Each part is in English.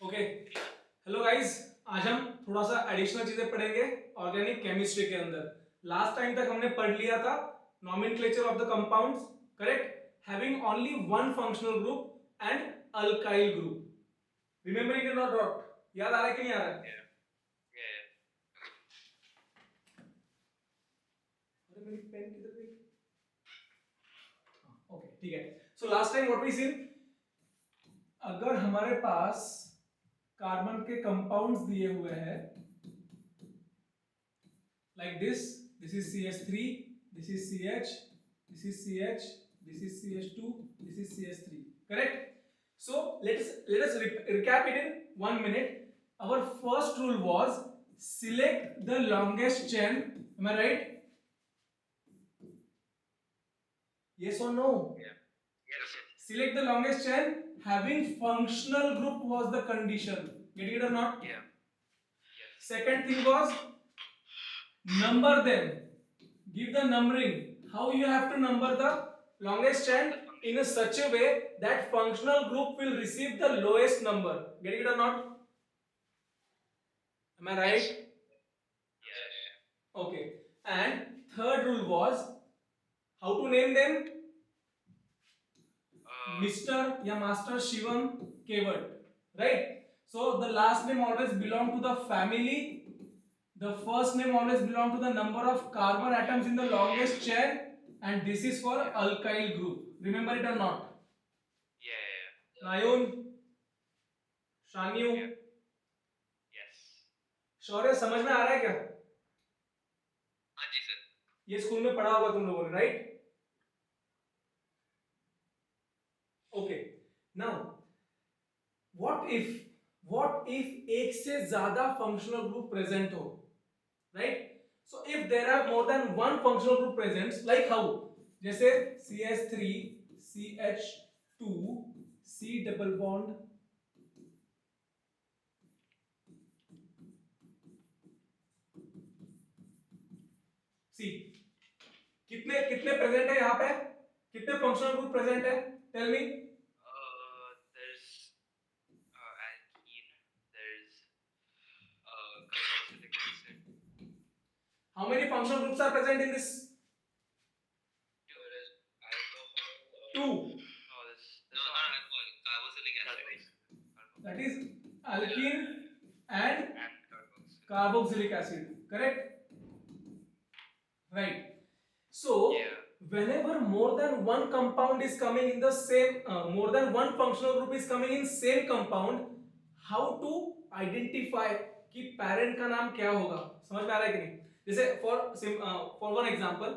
Okay, hello guys. आज हम थोड़ा सा एडिशनल चीजें पढ़ेंगे ऑर्गेनिक केमिस्ट्री के अंदर। लास्ट टाइम तक हमने पढ़ लिया था nomenclature of the compounds, correct, having only one functional group and alkyl group. Remembering it और नॉट? याद आ रहा है कि नहीं आ रहा है? अरे मेरी पेन किधर गई? ओके, ठीक है। So last time what we seen, अगर हमारे पास कार्बन के कंपाउंड्स दिए हुए हैं like this is CH3, this is CH, this is CH, this is CH2, this is CH3, correct? So let us recap it in 1 minute. Our first rule was select the longest chain. Am I right? Yes or no? Yeah. Yes. Select the longest chain having functional group was the condition. Getting it or not? Yeah. Second thing was number them. Give the numbering. How you have to number the longest chain in a such a way that functional group will receive the lowest number. Getting it or not? Am I right? Yeah. Okay. And third rule was how to name them. Mr. या Master Shivam Kevat. Right? So the last name always belong to the family. The first name always belong to the number of carbon atoms in the longest chain, and this is for alkyl group. Remember it or not? Yeah. Nayun, Shanyu, Yes. शौर्य, समझ में आ रहा है क्या? हाँ जी sir. ये school में पढ़ा होगा तुम लोगों ने, right? Okay, now what if एक से ज्यादा फंक्शनल ग्रुप प्रेजेंट हो, right? So if there are more than one functional group present, like how, जैसे CH3 CH2 C double bond C, कितने कितने प्रेजेंट है यहाँ पे? कितने फंक्शनल ग्रुप प्रेजेंट है? Tell me. There's alkene. There's carboxylic acid. How many functional groups are present in this? There is alcohol. Two. No, there's not alcohol. Carboxylic acid. That is alkene and And carboxylic. carboxylic acid. Correct? Right. So Yeah. whenever more than one compound is coming in the same, more than one functional group is coming in same compound, how to identify कि parent का नाम क्या होगा? समझ में आ रहा है कि नहीं? जैसे for one example,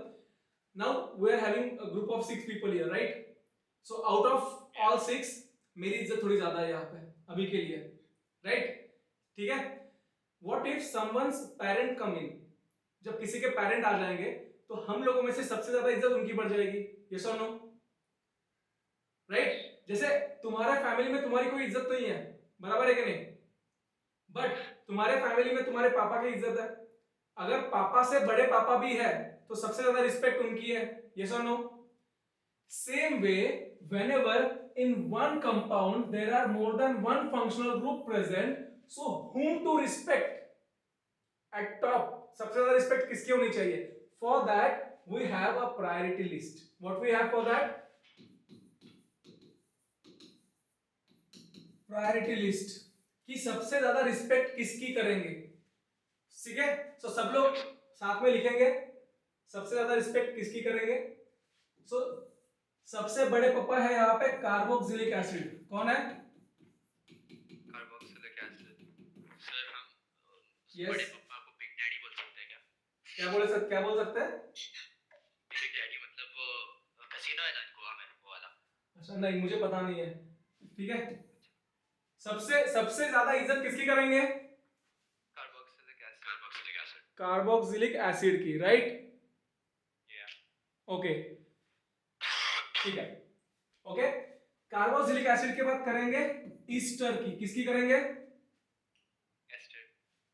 now we are having a group of 6 people here, right? So out of all 6, मेरी इज्जत थोड़ी ज्यादा है यहाँ पे अभी के लिए, right? ठीक है? What if someone's parent come in? जब किसी के पेरेंट आ जाएंगे तो हम लोगों में से सबसे ज्यादा इज्जत उनकी बढ़ जाएगी। यस और नो? राइट? जैसे तुम्हारे फैमिली में तुम्हारी कोई इज्जत नहीं है, बराबर है कि नहीं? बट तुम्हारे फैमिली में तुम्हारे पापा की इज्जत है। अगर पापा से बड़े पापा भी है तो सबसे ज्यादा रिस्पेक्ट उनकी है। यस और no? Same way, whenever in one compound there are more than one functional group present, so whom to respect at top? सबसे ज्यादा रिस्पेक्ट किसकी होनी चाहिए? For that we have a priority list. What we have for that? Priority list कि सबसे ज्यादा respect किसकी करेंगे। ठीक है? सो सब लोग साथ में लिखेंगे सबसे ज्यादा रिस्पेक्ट किसकी करेंगे। सो सबसे बड़े पापा है यहाँ पे कार्बोक्सिलिक एसिड। कौन है? Carboxylic acid. सर हम Yes. बड़े पापा को बिग डैडी बोल सकते हैं क्या? क्या बोल सकते हैं? बिग डैडी मतलब वो कैसीनो है ना गोवा में, वो वाला। अच्छा, नहीं, मुझे पता नहीं है। ठीक है? सबसे ज्यादा इज्जत किसकी करेंगे? कार्बोक्सिलिक एसिड की, राइट? ओके, ठीक है। ओके, कार्बोक्सिलिक एसिड के बाद करेंगे ईस्टर की। किसकी करेंगे?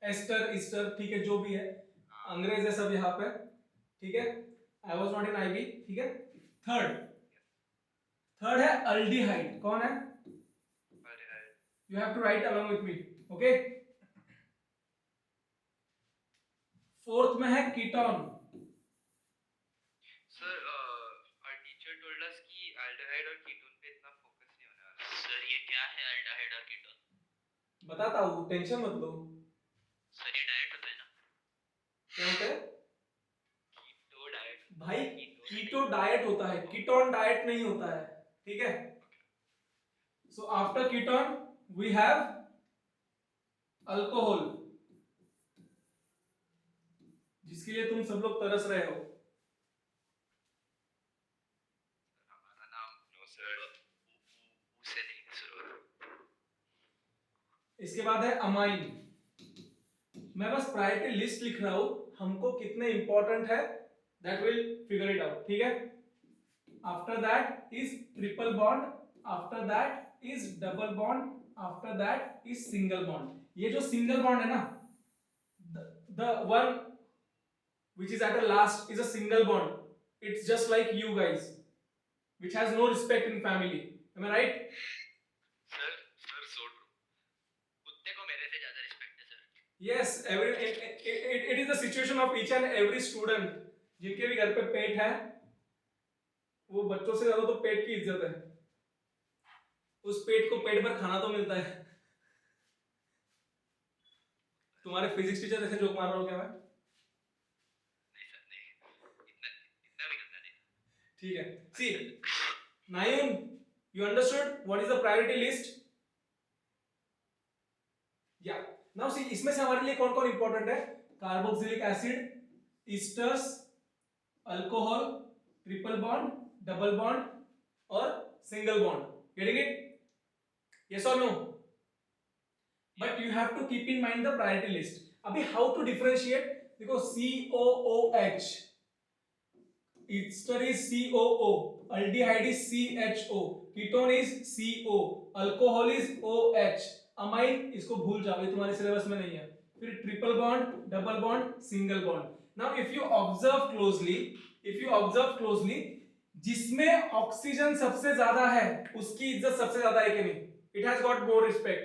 एस्टर, ठीक है, जो भी है, अंग्रेज है सब यहाँ पे। ठीक है, I was not in IB. ठीक है, थर्ड है अल्डिहाइड। कौन है? You have to write along with me. Okay. Fourth में है ketone. Sir our teacher told us कि aldehyde और ketone पे इतना फोकस नहीं होने वाला. सर ये क्या है aldehyde और ketone? बताता हूँ, टेंशन मत लो. सर ये डाइट होता है ना? क्या होता है कीटो डाइट. भाई? कीटो डाइट होता है, कीटोन डाइट नहीं होता है. ठीक है. So after ketone we have alcohol, जिसके लिए तुम सब लोग तरस रहे हो. हमारा नाम नो सर उसे नहीं सर. इसके बाद है अमाइन. मैं बस प्रायोरिटी लिस्ट लिख रहा हूं, हमको कितने इंपॉर्टेंट है that will figure it out. ठीक है. After that is triple bond, after that is double bond, after that is single bond. ये जो सिंगल बॉन्ड है ना, the one which is at the last is a single bond. It's just like you guys, which has no respect in family. Am I right? Sir so true. कुत्ते को मेरे से ज्यादा respect है sir. Yes, it is the situation of each and every student. जिनके भी घर पे पेट है, वो बच्चों से ज्यादा तो पेट की इज्जत है. उस पेट को पेट भर खाना तो मिलता है. तुम्हारे फिजिक्स टीचर ऐसे जोक मार रहा हो क्या? मैं नहीं सर नहीं. इतना भी गंदा नहीं. ठीक है. See, Naeem, you understood what is the priority list? Yeah. Now see, इसमें से हमारे लिए कौन कौन इंपॉर्टेंट है? Carboxylic acid, esters, alcohol, triple bond, double bond और single bond. Getting it? Yes or no? But you have to keep in mind the priority list. अभी how to differentiate? देखो COOH, ester is COO, aldehyde is CHO, ketone is CO, alcohol is OH, amine इसको भूल जाओ, ये तुम्हारे syllabus में नहीं है. फिर triple bond, double bond, single bond. Now if you observe closely, जिसमें ऑक्सीजन सबसे ज्यादा है उसकी इज्जत सबसे ज्यादा है कि नहीं? It has got more respect,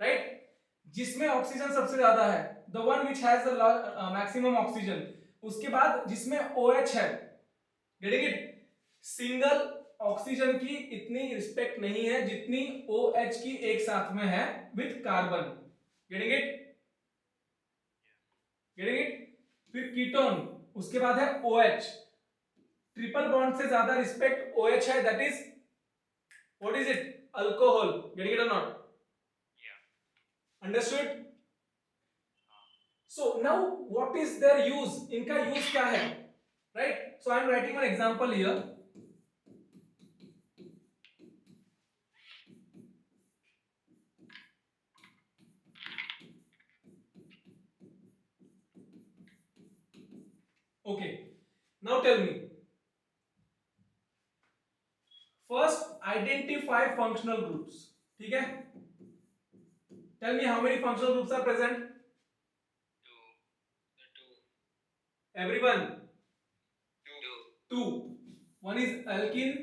right? जिसमें ऑक्सीजन सबसे ज्यादा है, the one which has the maximum oxygen. उसके बाद जिसमें OH है, गेटिंग इट? सिंगल ऑक्सीजन की इतनी रिस्पेक्ट नहीं है जितनी OH की एक साथ में है विथ कार्बन. Getting it? फिर कीटोन, उसके बाद है OH. ट्रिपल बॉन्ड से ज्यादा रिस्पेक्ट OH है, that is what is it? Alcohol. Getting it और not? Understood? So now what is their use? इनका use क्या है? Right? So I am writing one example here. Okay. Now tell me. First, identify functional groups. ठीक है? Tell me how many functional groups are present? Two. Everyone? Two. Two. One is alkene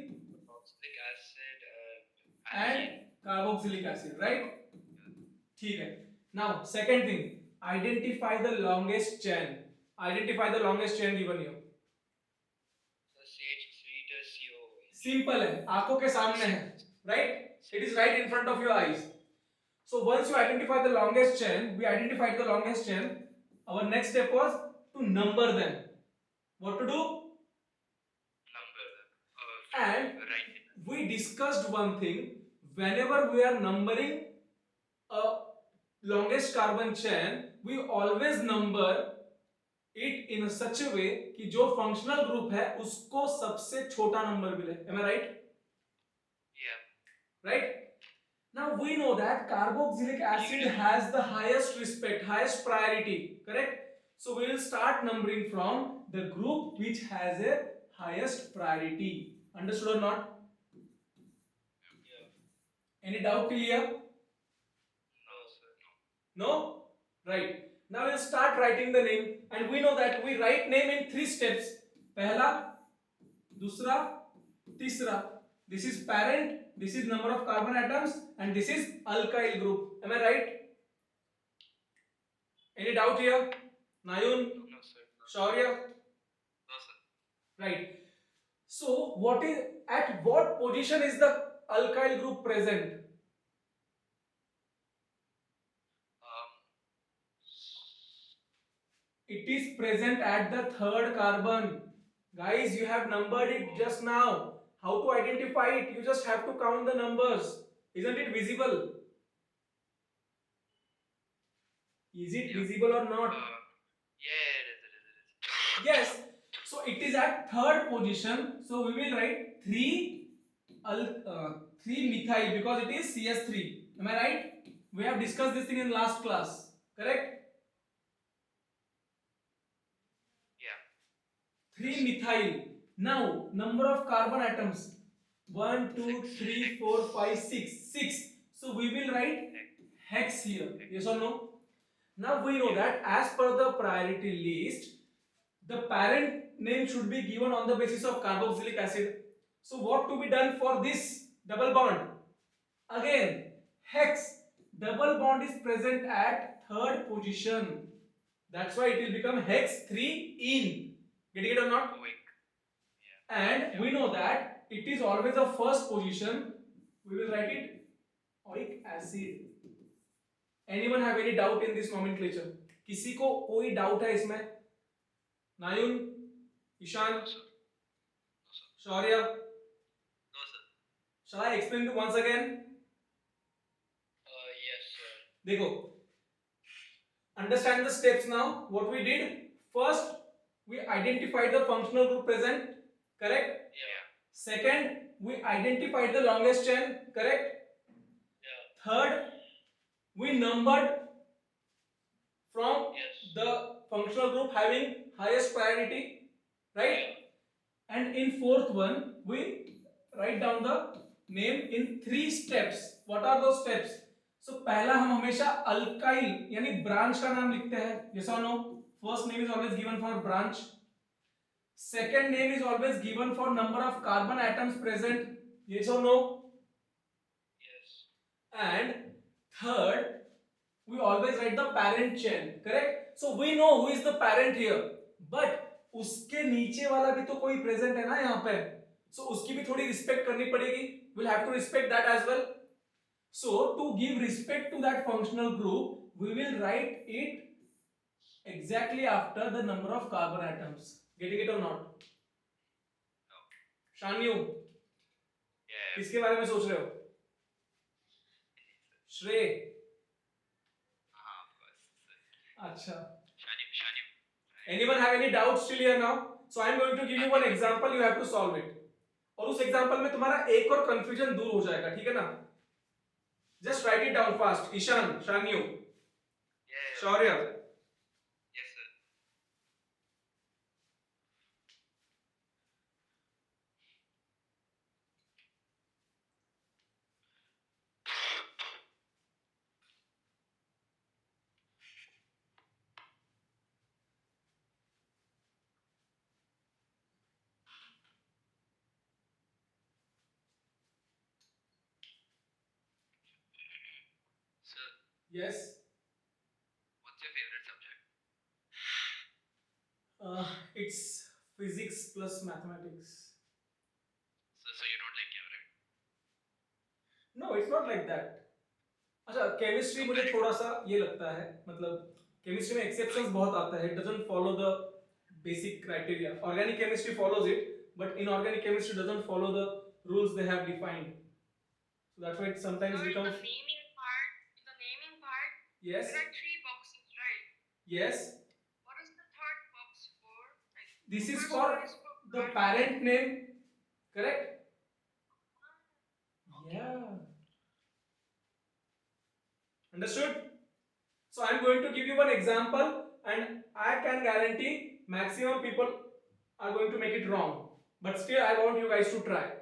Oxalic acid and carboxylic acid, right? ठीक है. Now second thing, identify the longest chain. Identify the longest chain given here. So CH3 to CO. Simple है, आंखों के सामने है, right? It is right in front of your eyes. So once you identify the longest chain, we identified the longest chain. Our next step was to number them. What to do? Number. And Right. we discussed one thing. Whenever we are numbering a longest carbon chain, we always number it in such a way कि जो functional group है उसको सबसे छोटा number मिले. Am I right? Yeah. Right? Now we know that carboxylic acid has the highest respect, highest priority, correct? So we will start numbering from the group which has a highest priority. Understood or not? Yeah. Any doubt till here? No, sir. No? Right. Now we'll start writing the name, and we know that we write name in 3 steps. पहला, दूसरा, तीसरा. This is parent, this is number of carbon atoms, and this is alkyl group. Am I right? Any doubt here? Nayun? No, sir. Shaurya? No, sir. Right. So at what position is the alkyl group present? Um, It is present at the third carbon. Guys, you have numbered it just now. How to identify it? You just have to count the numbers. Isn't it visible? Is it Yeah. visible or not? Yeah, it is. Yes. So it is at third position. So we will write 3-methyl because it is CS3. Am I right? We have discussed this thing in last class. Correct? Yeah. 3-methyl. Now, number of carbon atoms. 1, 2, 3, 4, 5, 6. 6. So we will write hex here. Yes or no? Now we know that as per the priority list, the parent name should be given on the basis of carboxylic acid. So what to be done for this double bond? Again, hex. Double bond is present at third position. That's why it will become hex 3-ene. Getting it or not? And we know that it is always a first position. We will write it oic acid. Anyone have any doubt in this nomenclature? किसी को कोई doubt है इसमें? नायुन, ईशान, शौर्य? No, sir. Shall I explain it once again? Yes, sir. देखो, understand the steps now. What we did first, we identified the functional group present. Correct? Yeah. Second, we identified the longest chain. Correct? Yeah. Third, we numbered from Yes. the functional group having highest priority, right? Yeah. And in fourth one, we write down the name in 3 steps. What are those steps? So पहला हम हमेशा alkyl यानी branch का नाम लिखते हैं. Yes or no? First name is always given for branch. Second name is always given for number of carbon atoms present. Yes or no? Yes. And third, we always write the parent chain. Correct? So we know who is the parent here, but उसके नीचे वाला भी तो कोई present है ना यहाँ पे. So उसकी भी थोड़ी respect करनी पड़ेगी. We'll have to respect that as well. So to give respect to that functional group, we will write it exactly after the number of carbon atoms. Getting it or not? No. शान्यू, Yeah. किसके बारे में सोच रहे हो? श्रेय. Of course. अच्छा. Shanim. Anyone have any doubts still here now? So I am going to give you one example. You have to solve it. और उस example में तुम्हारा एक और confusion दूर हो जाएगा, ठीक है ना? Just write it down fast. Ishan, Shanyu, Yeah. Shaurya. Yes, sir. Sir, Yes. what's your favorite subject? It's physics plus mathematics. So you don't like chem, right? No, it's not like that. अच्छा, केमिस्ट्री मुझे थोड़ा सा ये लगता है, मतलब केमिस्ट्री में exceptions बहुत आता है. It doesn't follow the basic criteria. Organic chemistry follows it, but inorganic chemistry doesn't follow the rules they have defined. So that's why it sometimes So becomes. in the naming part, Yes. there are 3 boxes, right? Yes. What is the third box for? Like, This is first for one is the parent name. Correct? Yeah. Understood? So I am going to give you one example, and I can guarantee maximum people are going to make it wrong. But still, I want you guys to try.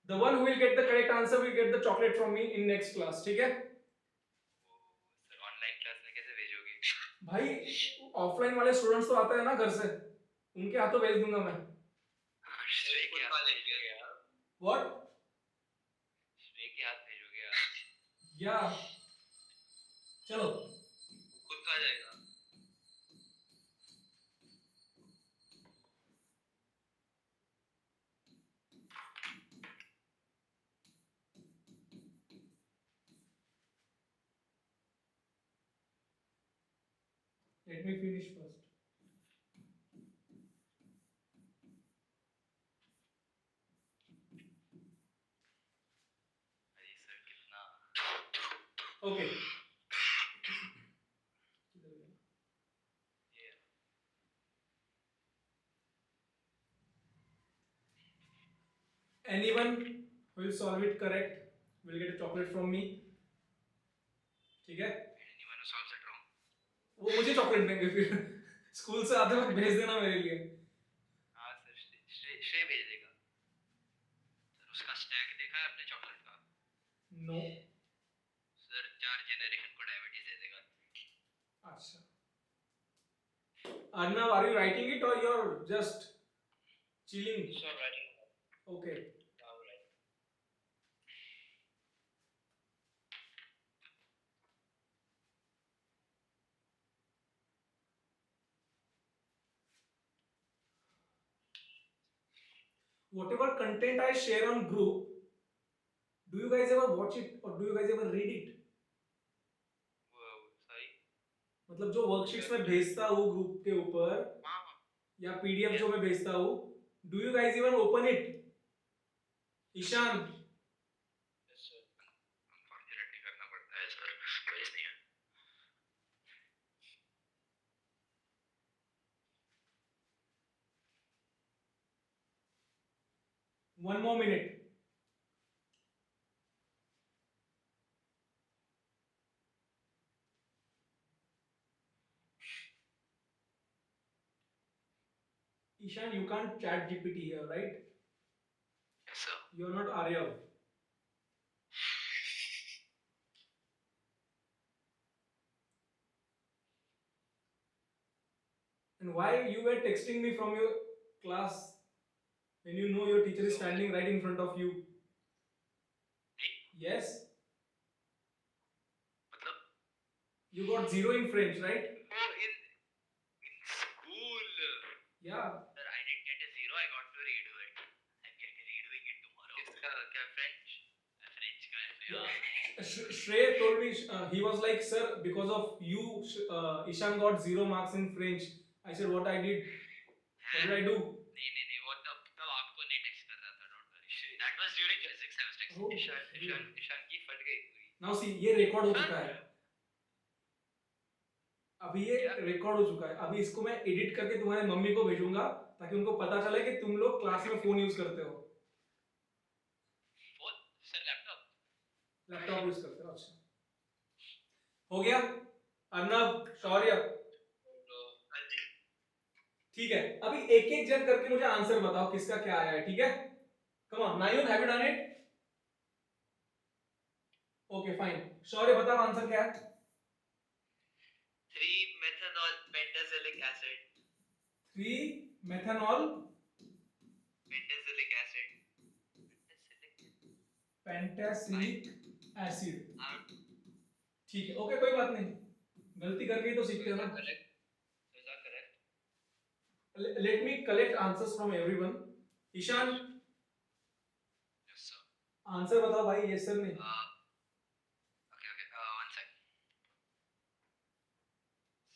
The one who will get the correct answer will get the chocolate from me in next class. ठीक है? Sir online class में कैसे भेजोगे? भाई offline वाले students तो आते हैं ना घर से, उनके हाथों भेज दूंगा मैं. श्रेय क्या लेके गया? What? श्रेय या चलो खुद खा जाएगा। Let me finish first. अरे सर कितना ओके. ये Anyone who will solve it correct will get a chocolate from me. ठीक है. anyone who solves it wrong। वो मुझे चॉकलेट देंगे फिर. स्कूल से आते वक्त भेज देना मेरे लिए. हाँ सर, श्रेय भेज देगा सर। उसका स्टैक देखा है आपने चॉकलेट का? नो. सर 4 जनरेशन को डायबिटीज दे देगा। अच्छा. Arnav, are you writing it or you're just chilling? Sir writing Okay. Right. Whatever content I share on group, do you guys ever watch it or do you guys ever read it? सही। मतलब जो worksheets में भेजता हूँ group के ऊपर हाँ या पीडीएफ जो मैं भेजता हूँ, do you guys even open it? Ishan, yes sir. Unfortunately करना पड़ता है सर, चॉइस नहीं है। one more minute. Ishan, you can't chat GPT here, right? Yes sir. You're not Aryav. And why you were texting me from your class when you know your teacher is standing right in front of you? Yes, मतलब you got 0 in French, right? oh in school Yeah. sir, I didn't get a 0, I got to redo it। I'm redoing it tomorrow। इसका क्या French का है यार। Shrey told me, he was like, sir, because of you, Ishan got 0 marks in French. I said, what I did? What did I do? नहीं वो तब आपको नहीं टेक्स्ट कर रहा था, don't worry. That was during physics I was Oh, texting. Ishan की फट गई पूरी। Now see, ये रिकॉर्ड हो चुका है. अभी ये क्या? रिकॉर्ड हो चुका है. अभी इसको मैं एडिट करके तुम्हारे मम्मी को भेजूंगा ताकि उनको पता चले कि तुम लोग क्लास में फोन यूज करते हो. फोन सर, लैपटॉप यूज करते हो. अच्छा, हो गया. अर्नव, शौर्य, ठीक है. अभी एक एक जन करके मुझे आंसर बताओ किसका क्या आया है. ठीक है, come on. Nayun, have you done it? Okay fine. Shaurya बताओ आंसर क्या है. 3 methanol pentazolic acid। 3 methanol pentazolic acid। Pentasilic acid. Out. ठीक है, ओके, कोई बात नहीं. गलती करके ही तो सीखते हो ना. Correct, is that correct? Let me collect answers from everyone. Ishan, yes sir. Answer बताओ भाई. यस सर नहीं. Okay one second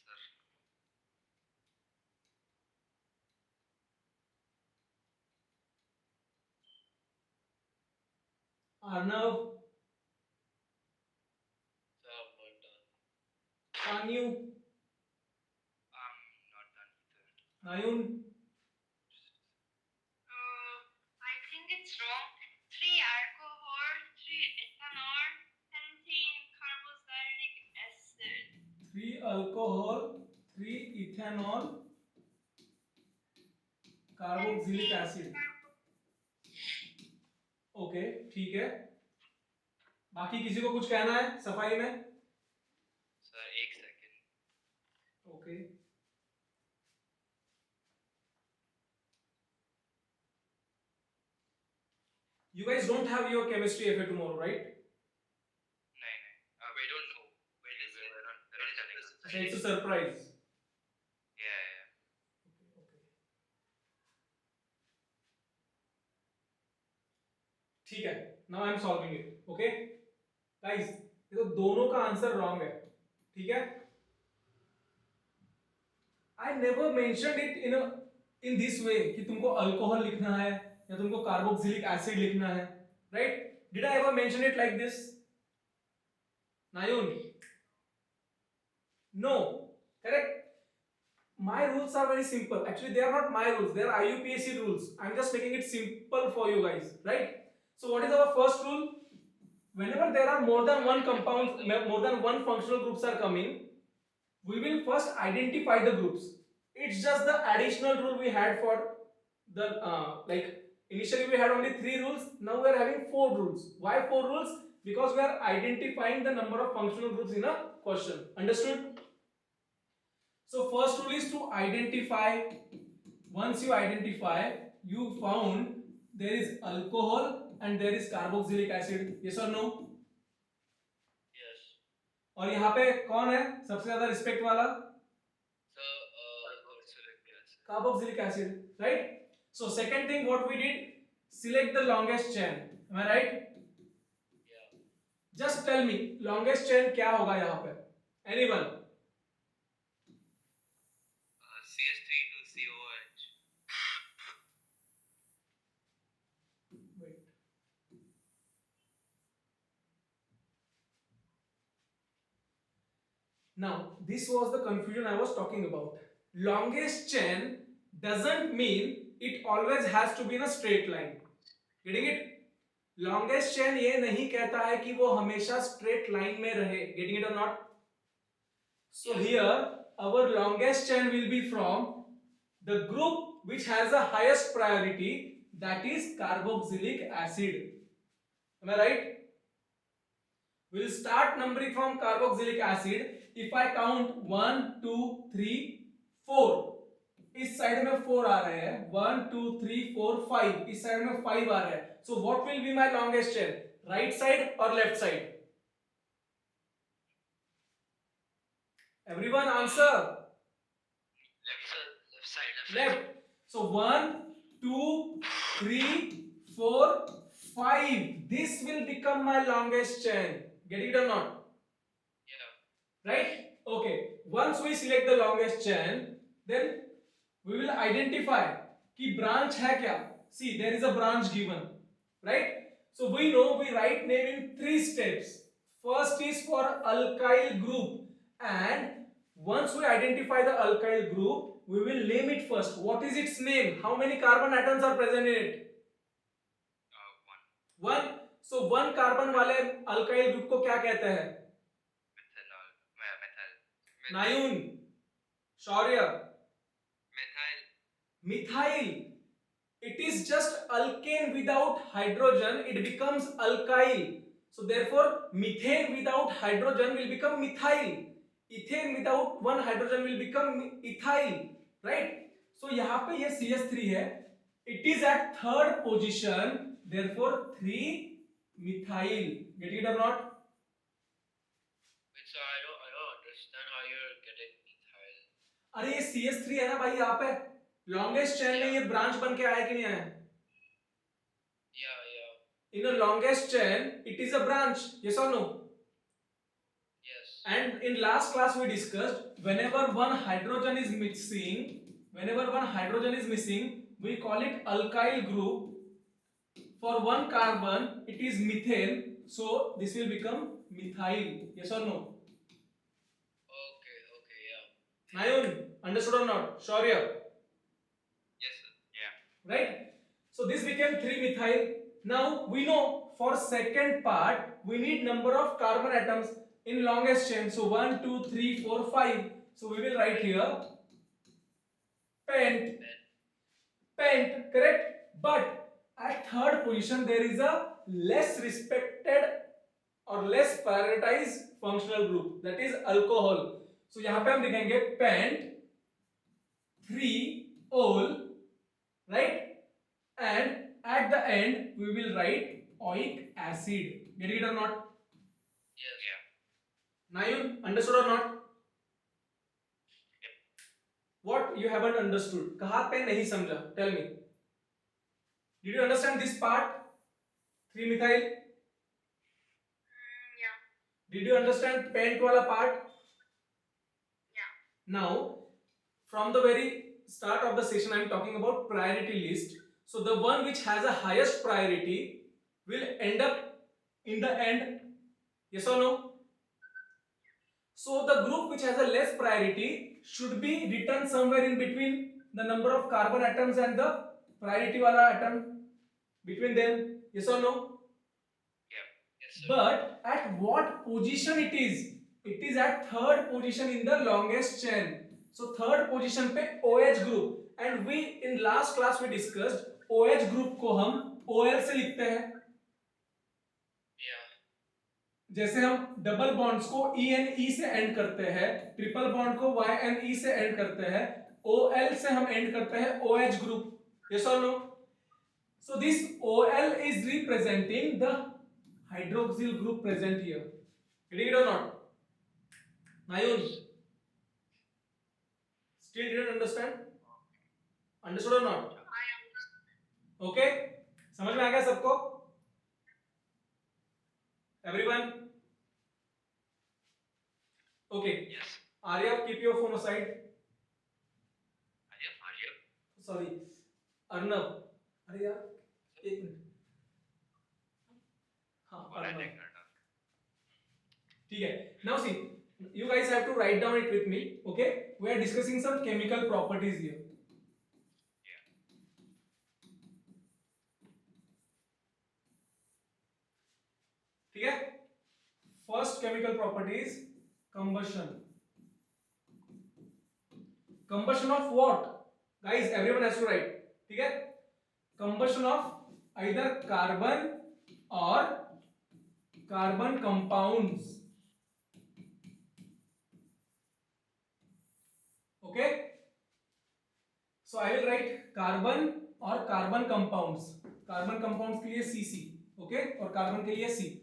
sir. Arnav, sir not done. Shanyu, not done either। Nayun, I think it's wrong. 3 alcohol, 3 ethanol, pentane carboxylic acid. 3 alcohol, 3 ethanol, carboxylic acid. Okay, ठीक है. बाकी किसी को कुछ कहना है सफाई में? सर एक second. Okay. You guys don't have your chemistry FA tomorrow, right? नहीं we don't know. We're not telling us. अच्छा, it's a surprise. Yeah. Okay. ठीक है, now I'm solving it. Okay, guys, देखो दोनों का आंसर रॉन्ग है. ठीक है, I never mentioned it in this way कि तुमको अल्कोहल लिखना है या तुमको कार्बोक्सिलिक एसिड लिखना है, right? Did I ever mention it like this? Nayun? No, correct? My rules are very simple. Actually, they are not my rules. They are IUPAC rules. I'm just making it simple for you guys, right? So, what is our first rule? Whenever there are more than one compounds, more than one functional groups are coming, we will first identify the groups. It's just the additional rule we had for the like initially we had only 3 rules. Now we are having 4 rules. Why 4 rules? Because we are identifying the number of functional groups in a question. Understood? So first rule is to identify. Once you identify, you found there is alcohol and there is carboxylic acid. Yes or no? Yes. और यहाँ पे कौन है सबसे ज्यादा respect वाला? Carboxylic acid, right? So second thing what we did, select the longest chain. Am I right? Yeah. Just tell me longest chain क्या होगा यहाँ पे? Anyone? CH3 to COH. Wait. Now this was the confusion I was talking about. Longest chain doesn't mean it always has to be in a straight line. Getting it? Longest chain ये नहीं कहता है कि वो हमेशा straight line में रहे. Getting it or not? So here our longest chain will be from the group which has the highest priority, that is carboxylic acid. Am I right? We'll start numbering from carboxylic acid. If I count 1, 2, 3, 4, इस side में 4 आ रहे हैं, 1, 2, 3, 4, 5, इस side में 5 आ रहे हैं. So what will be my longest chain? Right side or left side? Everyone answer. Left side. Left. So 1, 2, 3, 4, 5. This will become my longest chain. Get it or not? Yeah. Right? Okay. Once we select the longest chain, then we will identify कि branch है क्या. See, there is a branch given, right? So we know we write name in 3 steps. First is for alkyl group, and once we identify the alkyl group, we will name it first. What is its name? How many carbon atoms are present in it? 1. So 1 carbon वाले alkyl group को क्या कहते हैं? Methyl. Nayun, Shaurya, Methyl. Methyl. It is just alkane without hydrogen. It becomes alkyl. So therefore, methane without hydrogen will become methyl. Ethane without one hydrogen will become ethyl. Right? So यहाँ पे ये CH3 है. It is at 3rd position. Therefore, 3 methyl. Getting it or not? So I don't understand how you're getting methyl. अरे ये CH3 है ना भाई यहाँ पे. Longest chain में ये branch बन के आया कि नहीं आया? Yeah. In a longest chain, it is a branch. Yes or no? Yes. And in last class we discussed, whenever one hydrogen is missing, we call it alkyl group. For one carbon, it is methane. So this will become methyl. Yes or no? Okay, yeah. Nayun, understood or not? Shaurya, Yes, sir. Yeah. right? So this became 3 methyl. Now we know for second part we need number of carbon atoms in longest chain. So 1, 2, 3, 4, 5. So we will write here pent, correct? But at 3rd position there is a less respected or less prioritized functional group, that is alcohol. So यहाँ पे हम लिखेंगे pent 3-ol, right? And at the end we will write oic acid. Get it or not? Yes. Yeah. Nayun, understood or not? What you haven't understood? कहाँ पे नहीं समझा? Tell me. Did you understand this part? 3-methyl. Yeah. Did you understand pent वाला part? Yeah. Now, from the very start of the session, I am talking about priority list. So the one which has a highest priority will end up in the end. Yes or no? So the group which has a less priority should be written somewhere in between the number of carbon atoms and the priority wala atom between them. Yes or no? Yeah. Yes, sir. But at what position it is? It is at third position in the longest chain. So third position पे OH group, and we in last class we discussed OH group को हम OL से लिखते हैं. Yeah. जैसे हम double bonds को ENE से एंड करते हैं, ट्रिपल बॉन्ड को YNE से एंड करते हैं, OL से हम एंड करते हैं OH group. Yes or no? So this OL is representing the hydroxyl group present here. Getting it or not? Nayun, still didn't understand? Understood or not? I understand. Okay? समझ में आ गया सबको? Everyone? Okay. Yes. Arya, keep your phone aside. Arya. Sorry. Arnav. अरे यार, एक minute. हाँ, Arnav. ठीक है. Now see, you guys have to write down it with me. Okay? We are discussing some chemical properties here. ठीक है? First chemical property is combustion. Combustion of what? Guys, everyone has to write. ठीक है? Combustion of either carbon or carbon compounds. Okay? So I will write carbon or carbon compounds. Carbon compounds के लिए CC. Okay? और carbon के लिए C.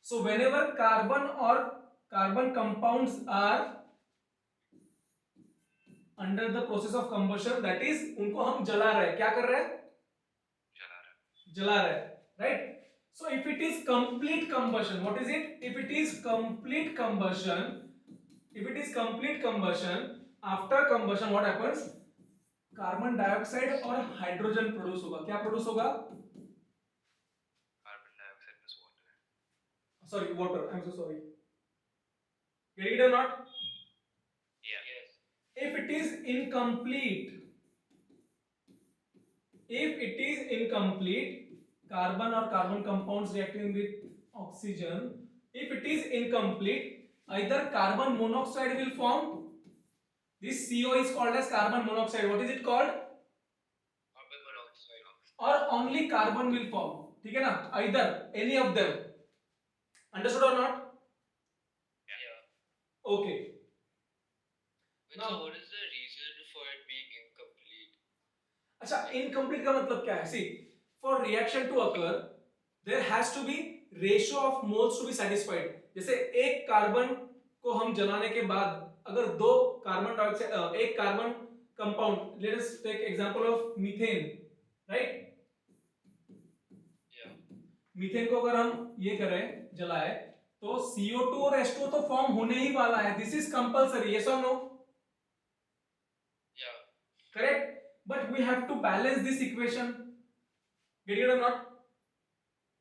So whenever carbon or carbon compounds are under the process of combustion, that is उनको हम जला रहे हैं. क्या कर रहे हैं? जला रहे हैं. Right? So if it is complete combustion, what is it? If it is complete combustion, after combustion what happens? Carbon dioxide और हाइड्रोजन प्रोड्यूस होगा. क्या प्रोड्यूस होगा? Carbon dioxide plus water. Sorry, water. I'm so sorry. Getting it or not? Yeah. Yes. If it is incomplete, carbon or carbon compounds reacting with oxygen, if it is incomplete, either carbon monoxide will form. This CO is called as carbon monoxide. What is it called? Carbon monoxide. Or only carbon will form. ठीक है ना? Either any of them. Understood or not? Yeah. Okay. But so what is the reason for it being incomplete? अच्छा, incomplete का मतलब क्या है? See, for reaction to occur, there has to be ratio of moles to be satisfied. जैसे एक carbon को हम जलाने के बाद अगर दो कार्बन डाइऑक्साइड एक carbon compound, let us take example of methane, right? Yeah. Methane को अगर हम ये करें, जलाए, तो CO2 और H2 तो फॉर्म होने ही वाला है. This is compulsory. यस और no? Yeah. Correct? But we have to balance this equation. Get it or not?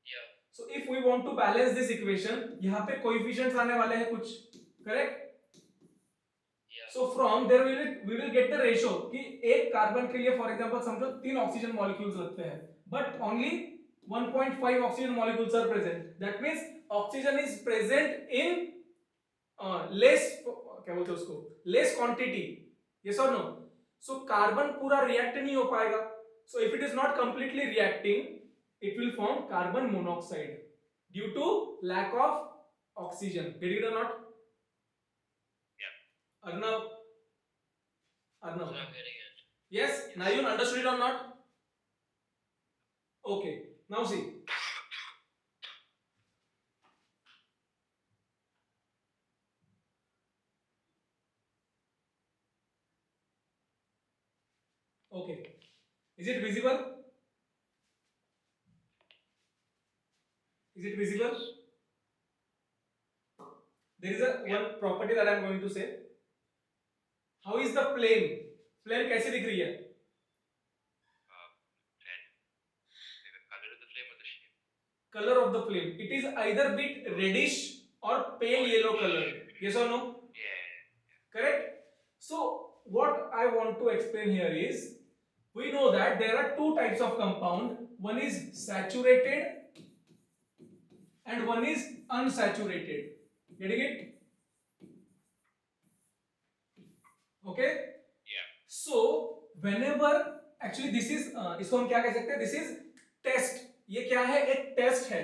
Yeah. So if we want to balance this equation, यहाँ पे coefficients आने वाले हैं कुछ. Correct? Yeah. So from there we will get the ratio कि एक carbon के लिए for example समझो 3 ऑक्सीजन मॉलिक्यूल्स लगते हैं, but only 1.5 oxygen molecules are present. That means oxygen is present in less, क्या बोलते हैं उसको, less quantity. Yes or no? So carbon पूरा रिएक्ट नहीं हो पाएगा. So if it is not completely reacting, it will form carbon monoxide due to lack of oxygen. Get it or not? Arnav. So I'm getting it. Yes. Now you understood it or not? Okay. Now see. Okay, is it visible? Is it visible? There is a one property that I am going to say. How is the flame? Flame कैसी दिख रही है? Red. The color of the flame or the shape? Color of the flame. It is either bit reddish or pale yellow color. Yes or no? Yeah. Correct? So what I want to explain here is, we know that there are two types of compound. One is saturated and one is unsaturated. Getting it? Okay? Yeah. So whenever, actually this is इसको हम क्या कह सकते हैं? This is test. ये क्या है? एक टेस्ट है.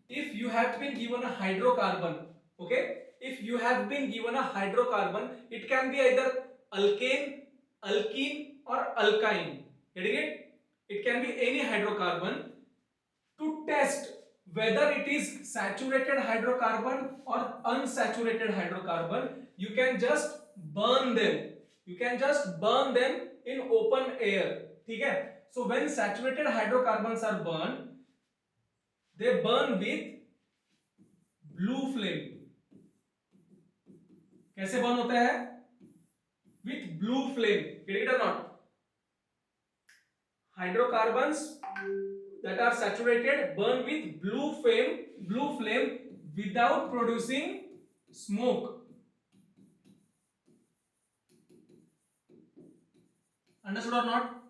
If you have been given a hydrocarbon, okay? If you have been given a hydrocarbon, it can be either alkane, alkene or alkyne. Getting it? It can be any hydrocarbon. To test whether it is saturated hydrocarbon or unsaturated hydrocarbon, you can just burn them. You can just burn them in open air. ठीक है? So when saturated hydrocarbons are burned, they burn with blue flame. कैसे burn होता है? With blue flame. Get it or not? Hydrocarbons that are saturated burn with blue flame without producing smoke. Understood or not?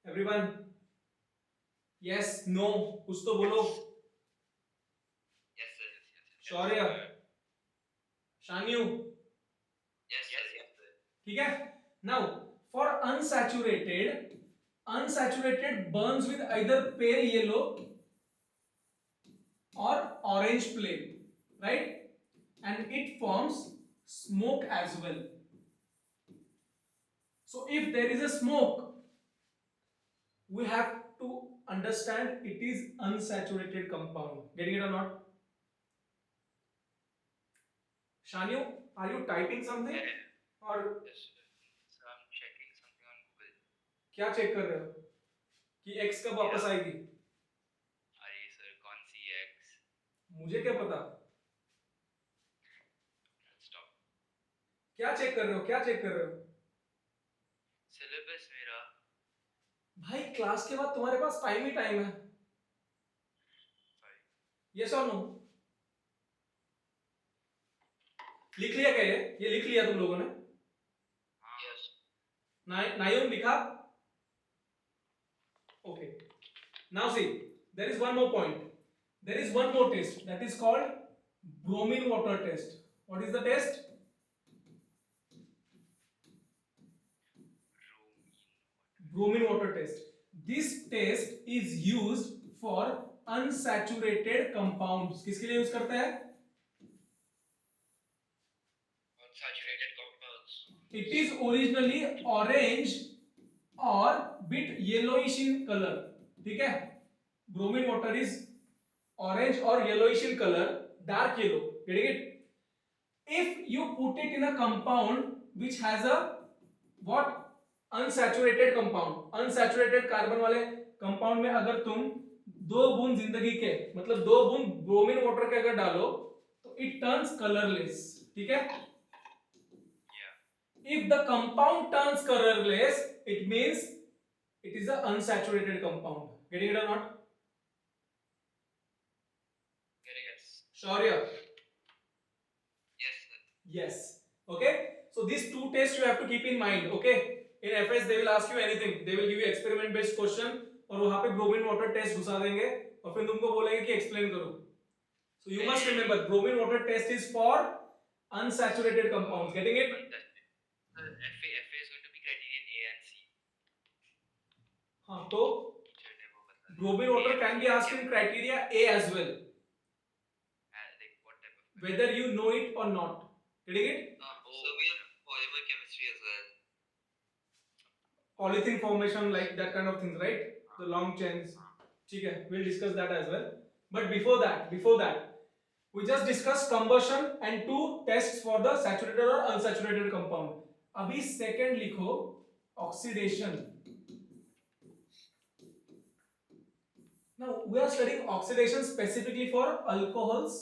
Everyone? Yes, no, कुछ तो बोलो. Yes, sir. Yes. Shaurya, Shanyu, Yes, sir. ठीक है? Now, for unsaturated burns with either pale yellow or orange flame, right? And it forms smoke as well. So if there is a smoke, we have to understand it is unsaturated compound. Getting it or not? Shanyu, are you typing something? Yeah. Or Yes, sir. So I'm checking something on Google. क्या check कर रहे हो कि x कब वापस आएगी? अरे sir, कौन सी X? मुझे क्या पता? Stop. क्या चेक कर रहे हो? क्या चेक कर रहे हो? Syllabus मेरा. भाई क्लास के बाद तुम्हारे पास टाइम ही टाइम है. Sorry. यस और नो? लिख लिया क्या ये लिख लिया तुम लोगों ने? Yes. नायुम लिखा? Okay. Now see, there is one more point. There is one more test that is called bromine water test. What is the test? Bromine water test. This test is used for unsaturated compounds. किसके लिए use करते हैं? Unsaturated compounds. It is originally orange or bit yellowish in color. ठीक है? Bromine water is orange or yellowish in color, dark yellow. Getting it? If you put it in a compound which has a what? Unsaturated compound. Unsaturated carbon वाले compound में अगर तुम 2 बूंद जिंदगी के मतलब 2 बूंद bromine water के अगर डालो तो it turns colorless. ठीक है? If the compound turns colorless, it means it is an unsaturated compound. Getting it or not? Getting it. Shaurya? Yes, sir. Yes. Okay. So these two tests you have to keep in mind. Okay. In FS they will ask you anything. They will give you experiment based question और वहाँ पे bromine water test घुसा देंगे और फिर तुमको बोलेंगे कि explain करो. So you must remember bromine water test is for unsaturated compounds. Getting it? FA is going to be criterion A and C. हाँ तो bromine water can be asked in criteria A as well. Like what type of? Whether you know it or not. Getting it? So we have polymer chemistry as well. Polythene formation, like that kind of things, right? The long chains. ठीक है, we'll discuss that as well. But before that, we just discussed combustion and two tests for the saturated or unsaturated compound. अभी second लिखो oxidation. Now we are studying oxidation specifically for alcohols.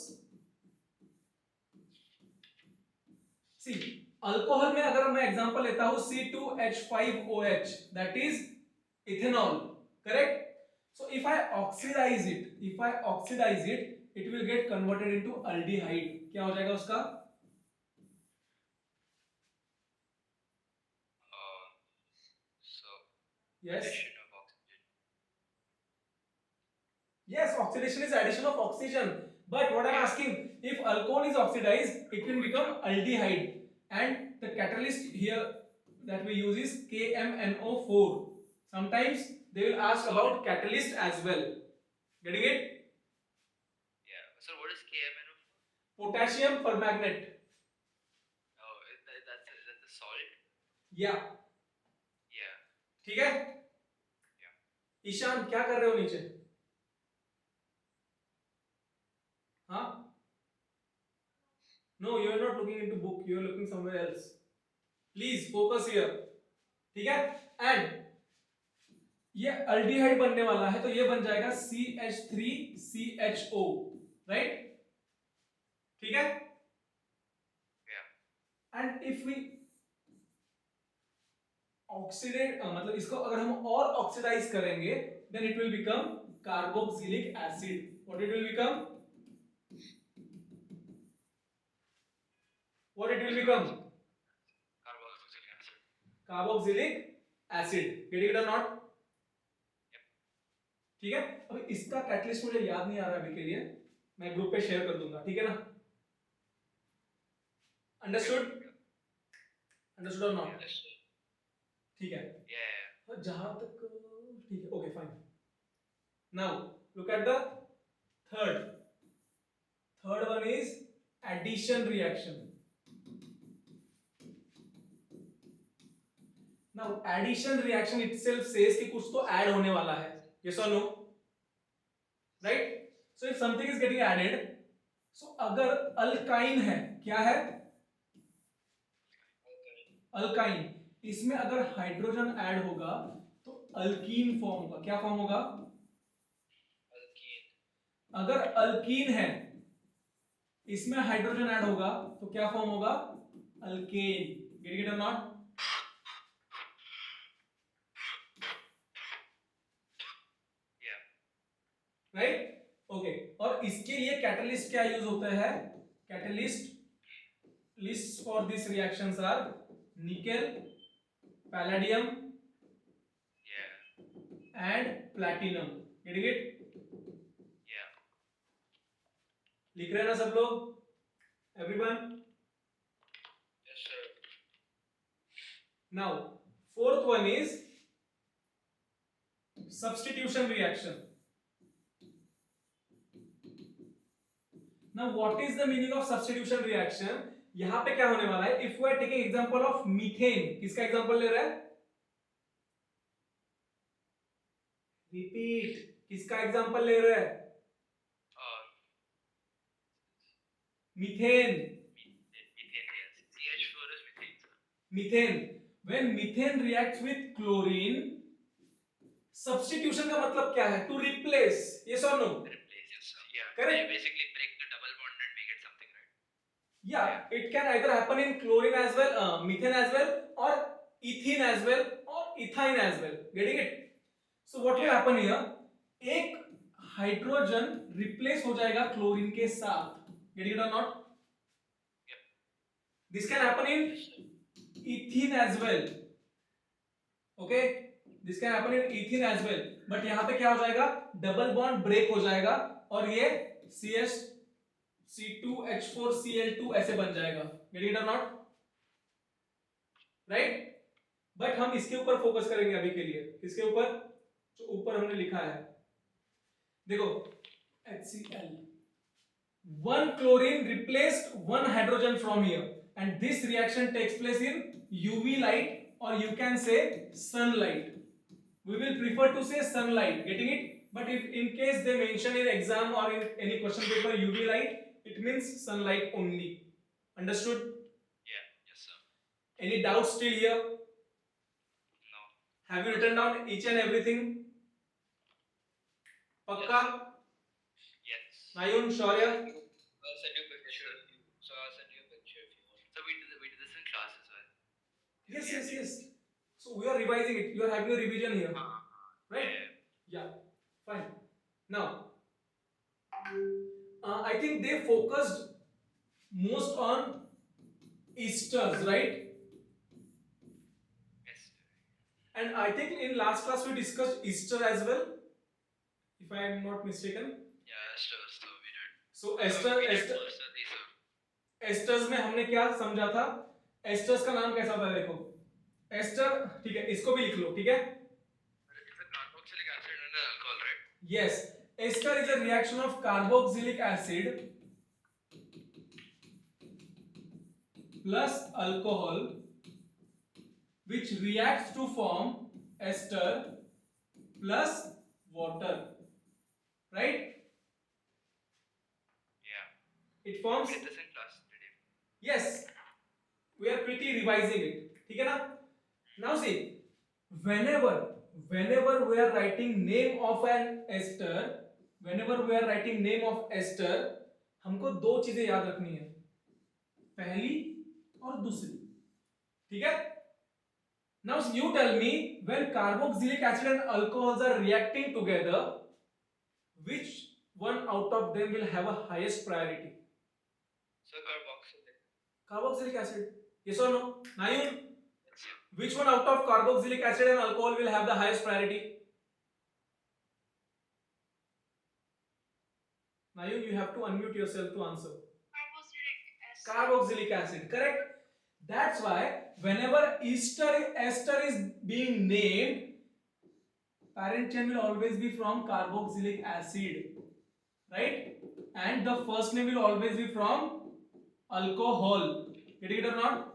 See, alcohol में अगर मैं example लेता हूं C2H5OH, that is ethanol, correct? So if I oxidize it, it will get converted into aldehyde. क्या हो जाएगा उसका? So Yes. addition of oxygen. Yes, oxidation is addition of oxygen. But what I'm asking, if alcohol is oxidized, it will become aldehyde. And the catalyst here that we use is KMNO4. Sometimes they will ask about catalyst as well. Getting it? Yeah. So what is KMNO? Potassium permanganate. Oh, that's a salt. Yeah. Yeah. ठीक है? Yeah. Ishan क्या कर रहे हो नीचे? हाँ? No, you are not looking into book. You are looking somewhere else. Please focus here. ठीक है? And ये अल्डिहाइड बनने वाला है, तो ये बन जाएगा CH3CHO, राइट? ठीक है? एंड इफ वी ऑक्सीडेट मतलब इसको अगर हम और ऑक्सीडाइज करेंगे, then it will become carboxylic acid. What it will become? What it will become? Carboxylic acid. Carboxylic acid. Getting it or not? ठीक है? अभी इसका कैटलिस्ट मुझे याद नहीं आ रहा अभी के लिए, मैं ग्रुप पे शेयर कर दूंगा. ठीक है ना? अंडरस्टूड? अंडरस्टूड और नॉट? ठीक है. Yeah. जहां तक ठीक है. Okay fine. Now look at the third one is addition reaction. Now addition reaction itself says कि कुछ तो ऐड होने वाला है. यस और no? Right? So if something is getting added, so अगर अल्काइन है, क्या है? अल्काइन. इसमें अगर हाइड्रोजन ऐड होगा तो अल्कीन फॉर्म होगा. क्या फॉर्म होगा? अगर अल्कीन है, इसमें हाइड्रोजन ऐड होगा तो क्या फॉर्म होगा? अल्केन. गेट इट और नॉट? राइट? ओके. और इसके लिए कैटलिस्ट क्या यूज होता है? Catalyst list for this reactions are nickel, palladium and platinum. Getting it? लिख रहे हैं ना सब लोग? Everyone? Yes, sir. Now fourth one is substitution reaction. Now what is the meaning of substitution reaction? यहां पे क्या होने वाला है? If we are taking example of methane, किसका एग्जांपल ले रहा है? Repeat. किसका एग्जांपल ले रहा है? Methane. Methane, yes. CH4 is methane, sir. Methane. When methane reacts with chlorine, substitution का मतलब क्या है? To replace. Yes or no? Replace, yes, sir. Yeah. Correct. They basically break the double bond and make it something, right? Yeah, it can either happen in chlorine as well, methane as well, or ethene as well, or ethyne as well. Getting it? So what will happen here? एक hydrogen replace हो जाएगा chlorine के साथ. Getting it or not? Yep. This can happen in ethene as well. Okay? This can happen in ethene as well. But यहाँ पे क्या हो जाएगा? डबल बॉन्ड ब्रेक हो जाएगा और ये CS C2H4Cl2 ऐसे बन जाएगा. Getting it or not? Right? But हम इसके ऊपर फोकस करेंगे अभी के लिए. इसके ऊपर जो ऊपर हमने लिखा है, देखो HCl. One chlorine replaced one hydrogen from here, and this reaction takes place in UV light, or you can say sunlight. We will prefer to say sunlight. Getting it? But if in case they mention in exam or in any question paper UV light, it means sunlight only. Understood? Yeah. Yes, sir. Any doubts still here? No. Have you written down each and everything? Pakka? Yes. Nayun, Shaurya? I'll send you a picture. So I'll send you a picture if you want. So we did this in class as well. Yes, yes, yes. So we are revising it. You are having a revision here, right? Yeah. Yeah. Fine. Now, I think they focused most on Easters, right? Yes. And I think in last class we discussed Easter as well, if I am not mistaken. Yeah, Esther. So we did. So We did Esther personally, sir. Asters में हमने क्या समझा था? Asters का नाम कैसा था? देखो एस्टर, ठीक है, इसको भी लिख लो, ठीक है? It's a carboxylic acid and an alcohol, right? Yes, ester is a reaction of carboxylic acid plus alcohol which reacts to form ester plus water, right? Yeah. It forms, We did this in class today. yes, we are quickly revising it, ठीक है ना? Now see, whenever we are writing name of an ester, हमको दो चीजें याद रखनी है, पहली और दूसरी, ठीक है? Now you tell me, when carboxylic acid and alcohols are reacting together, which one out of them will have a highest priority? So carboxylic. Carboxylic acid, yes or no? Nayun, Yes, sir. which one out of carboxylic acid and alcohol will have the highest priority? Nayun, you have to unmute yourself to answer. Carboxylic acid, correct? That's why whenever ester is being named, parent chain will always be from carboxylic acid, right? And the first name will always be from alcohol. Getting it or not?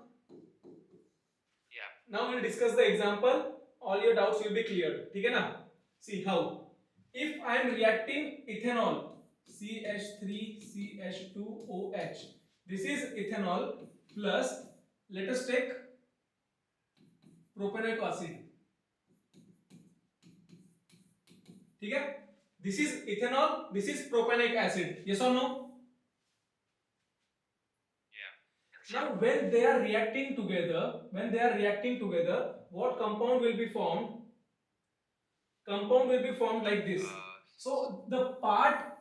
Yeah. Now we'll discuss the example. All your doubts will be cleared. ठीक है ना? See how. If I am reacting ethanol, CH3CH2OH. This is ethanol plus, let us take propanoic acid. ठीक है? This is ethanol, this is propanoic acid. Yes or no? Yeah. Now when they are reacting together, what compound will be formed? Compound will be formed like this. So the part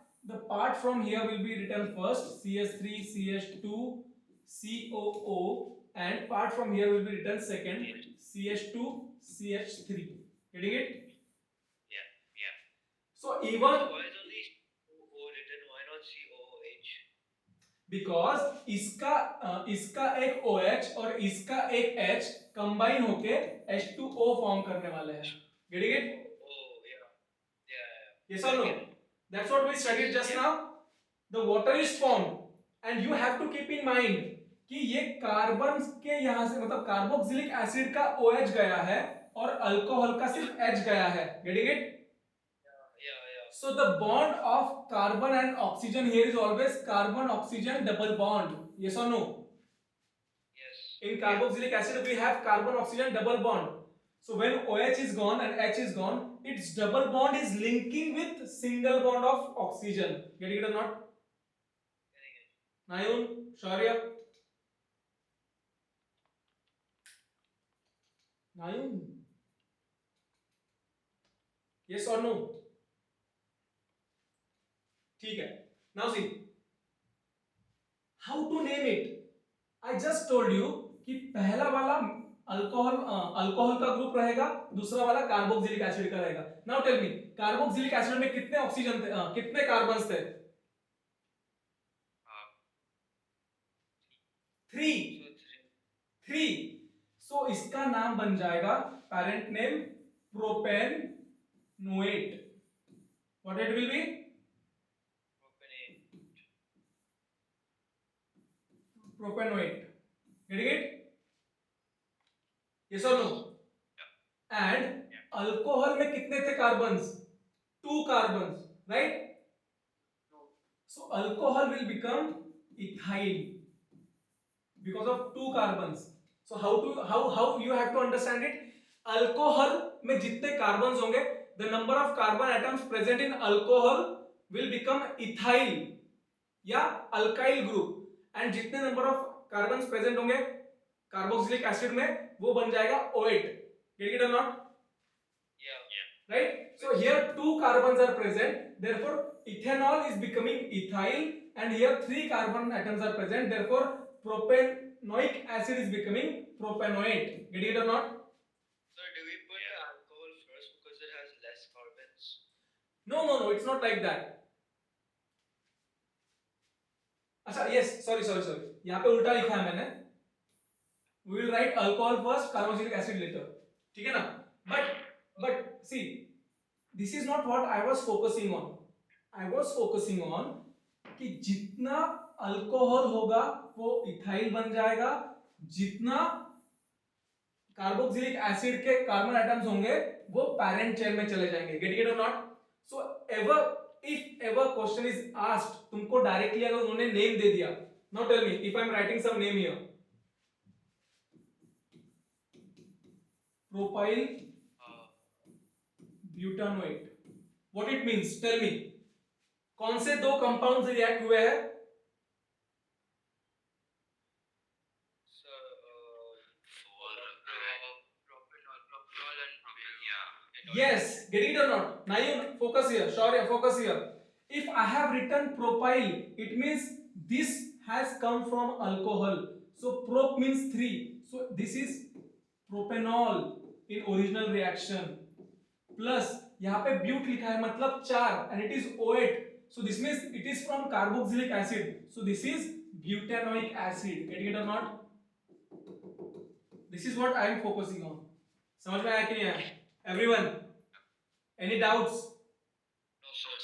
from here will be written first, CH3CH2COO, and part from here will be written second, CH2CH3. Getting it? Yeah. Yeah. So even Why is only O written? Why not COOH? because इसका एक OH और इसका एक H combine होके H2O form करने वाले हैं. Getting it? Oh yeah. Yeah. Yes or no? That's what we studied just now. The water is formed and you have to keep in mind कि ये कार्बन के यहाँ से, मतलब कार्बोक्सिलिक एसिड का OH गया है और अल्कोहल का सिर्फ H गया है. Getting it? Yeah. So the bond of carbon and oxygen here is always carbon oxygen double bond. Yes or no? Yes. In carboxylic acid we have carbon oxygen double bond. So when OH is gone and H is gone, its double bond is linking with single bond of oxygen. Getting it or not? Getting it. Nayun, Shaurya. Nayun. Yes or no? ठीक है. Now see, how to name it? I just told you कि पहला वाला alcohol का group रहेगा, दूसरा वाला carboxylic acid का रहेगा. Now tell me, carboxylic acid में कितने ऑक्सीजन थे, कितने कार्बन्स थे? 3. सो इसका नाम बन जाएगा, parent name propanoate. What it will be? Propanoate. Getting it? Yes or no? And alcohol में कितने थे carbons? 2 carbons, right? So alcohol will become ethyl because of 2 carbons. So how you have to understand it? Alcohol में जितने carbons होंगे, the number of carbon atoms present in alcohol will become ethyl या alkyl group, and जितने number of carbons present होंगे carboxylic acid में वो बन जाएगा OH. Get it or not? Yeah. Right? So here two carbons are present, therefore ethanol is becoming ethyl, and here three carbon atoms are present, therefore propanoic acid is becoming propanoate. Get it or not? So do we put the alcohol first because it has less carbons? No, it's not like that. अच्छा, yes, sorry, यहाँ पे उल्टा लिखा है मैंने. We will write alcohol first, carboxylic acid later. ठीक है ना? But see, this is not what I was focusing on. I was focusing on कि जितना अल्कोहल होगा वो इथाइल बन जाएगा, जितना कार्बोक्सिलिक एसिड के कार्बन एटम्स होंगे वो पैरेंट चेन में चले जाएंगे. गेट इट और not? So if ever question is asked, तुमको डायरेक्टली अगर उन्होंने नेम दे दिया, now tell me if I am writing some name here, propyl butanoate, what it means? Tell me, कौन से दो कंपाउंड्स रिएक्ट हुए हैं? So propanol and propane, yeah. Yes, get it or not? Now you focus here. Shaurya, focus here. If I have written propyl, it means this has come from alcohol. So prop means 3. So this is propanol in original reaction. Plus यहाँ पे ब्यूट लिखा है मतलब 4 and it is OH. So this means it is from carboxylic acid. So this is butanoic acid. Getting it or not? This is what I am focusing on. समझ में आया कि नहीं आया? Everyone, any doubts? no sir.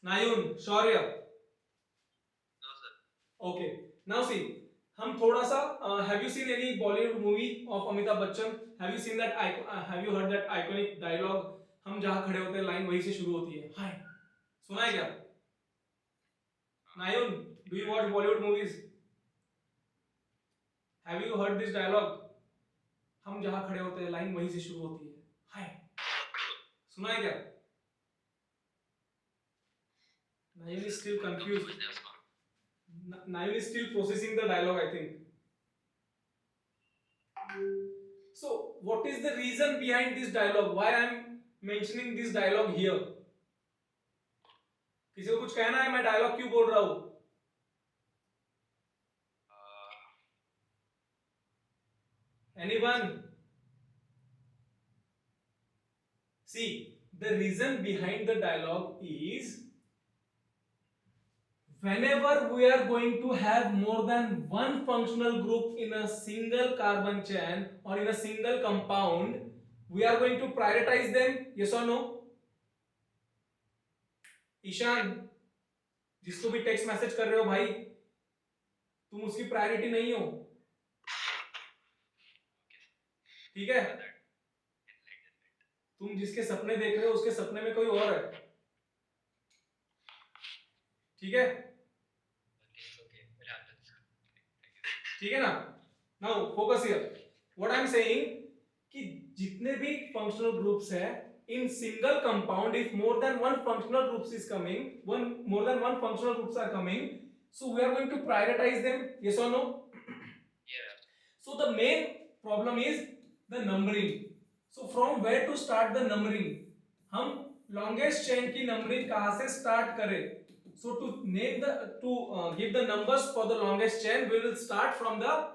Nayun, Shaurya. No, sir. Okay. Now see, हम थोड़ा सा have you seen any Bollywood movie of Amitabh Bachchan? Have you seen that? Have you heard that iconic dialogue? हम जहाँ खड़े होते हैं line वहीं से शुरू होती है. हाय, सुना है क्या? Nayun, do you watch Bollywood movies? Have you heard this dialogue? हम जहाँ खड़े होते हैं लाइन वहीं से शुरू होती है. हाय, सुना है क्या? Nayun is still confused. Nayun is still processing the dialogue, I think. So, what is the reason behind this dialogue? Why I am mentioning this dialogue here? किसी को कुछ कहना है मैं डायलॉग क्यों बोल रहा हूं? Anyone? See, the reason behind the dialogue is whenever we are going to have more than one functional group in a single carbon chain or in a single compound, we are going to prioritize them. Yes or no? Ishan, जिसको भी text message कर रहे हो भाई, तुम उसकी priority नहीं हो. ठीक है? तुम जिसके सपने देख रहे हो उसके सपने में कोई और है. ठीक है? Okay, it happens. ठीक है ना? Now focus here. What I am saying कि जितने भी functional groups है in single compound, if more than one functional groups is coming, more than one functional groups are coming, so we are going to prioritize them. Yes or no? Yeah. So the main problem is the numbering. So from where to start the numbering? हम longest chain की numbering कहाँ से start करें? So to give the numbers for the longest chain, we will start from the